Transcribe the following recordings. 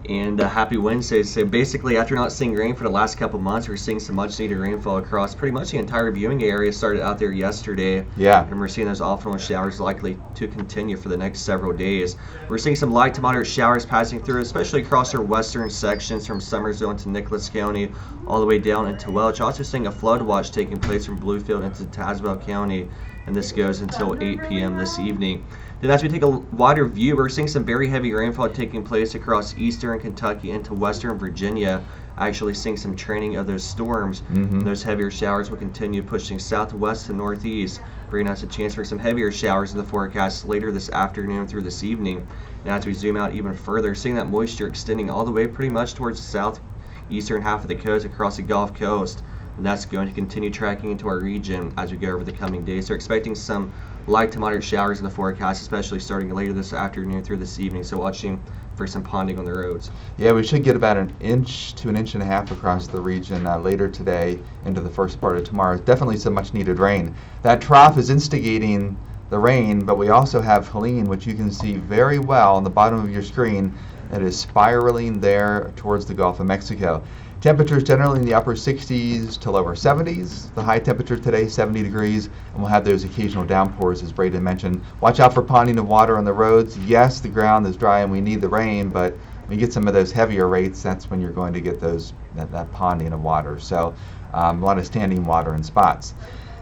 And happy Wednesday. So basically, after not seeing rain for the last couple months, we're seeing some much needed rainfall across pretty much the entire viewing area. Started out there yesterday. Yeah. And we're seeing those off-and-on showers likely to continue for the next several days. We're seeing some light to moderate showers passing through, especially across our western sections from Summersville into Nicholas County, all the way down into Welch. Also seeing a flood watch taking place from Bluefield into Tazewell County, and this goes until 8 p.m. this evening. Then as we take a wider view, we're seeing some very heavy rainfall taking place across eastern Kentucky into western Virginia. Actually seeing some training of those storms. Those heavier showers will continue pushing southwest to northeast, bringing us a chance for some heavier showers in the forecast later this afternoon through this evening. Now as we zoom out even further, seeing that moisture extending all the way pretty much towards the southeastern half of the coast across the Gulf Coast. And that's going to continue tracking into our region as we go over the coming days. So expecting some light to moderate showers in the forecast, especially starting later this afternoon through this evening. So watching for some ponding on the roads. Yeah, we should get about 1 inch to 1.5 inches across the region later today into the first part of tomorrow. Definitely some much needed rain. That trough is instigating the rain, but we also have Helene, which you can see very well on the bottom of your screen, that is spiraling there towards the Gulf of Mexico. Temperatures generally in the upper 60s to lower 70s. The high temperature today, 70 degrees, and we'll have those occasional downpours, as Braden mentioned. Watch out for ponding of water on the roads. Yes, the ground is dry and we need the rain, but when you get some of those heavier rates, that's when you're going to get those that ponding of water. So a lot of standing water in spots.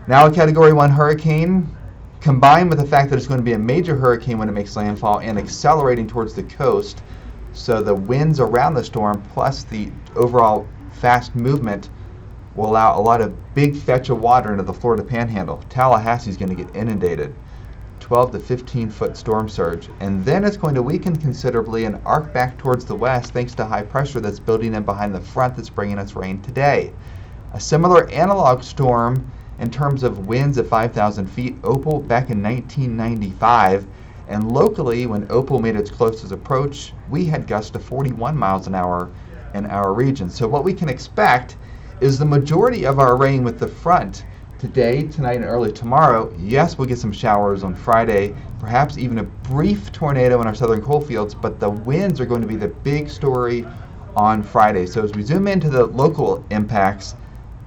Now a Category 1 hurricane, combined with the fact that it's going to be a major hurricane when it makes landfall and accelerating towards the coast. So the winds around the storm plus the overall fast movement will allow a lot of big fetch of water into the Florida Panhandle. Tallahassee is going to get inundated. 12 to 15 foot storm surge. And then it's going to weaken considerably and arc back towards the west thanks to high pressure that's building in behind the front that's bringing us rain today. A similar analog storm in terms of winds at 5,000 feet, Opal back in 1995. And locally, when Opal made its closest approach, we had gusts of 41 miles an hour in our region. So what we can expect is the majority of our rain with the front today, tonight, and early tomorrow. Yes, we'll get some showers on Friday, perhaps even a brief tornado in our southern coal fields, but the winds are going to be the big story on Friday. So as we zoom into the local impacts,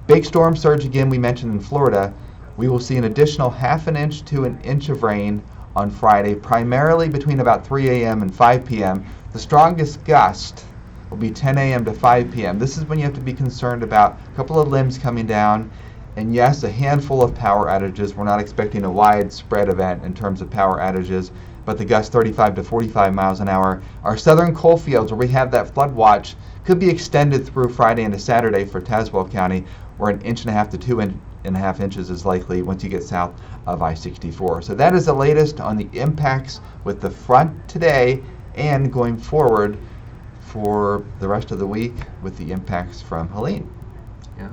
big storm surge again we mentioned in Florida, we will see an additional 1/2 inch to 1 inch of rain on Friday, primarily between about 3 a.m. and 5 p.m. The strongest gust will be 10 a.m. to 5 p.m. This is when you have to be concerned about a couple of limbs coming down, and yes, a handful of power outages. We're not expecting a widespread event in terms of power outages, but the gust 35 to 45 miles an hour. Our southern coal fields, where we have that flood watch, could be extended through Friday into Saturday for Tazewell County, where 1.5 inches to 2.5 inches is likely once you get south of I-64. So that is the latest on the impacts with the front today and going forward for the rest of the week with the impacts from Helene. Yeah.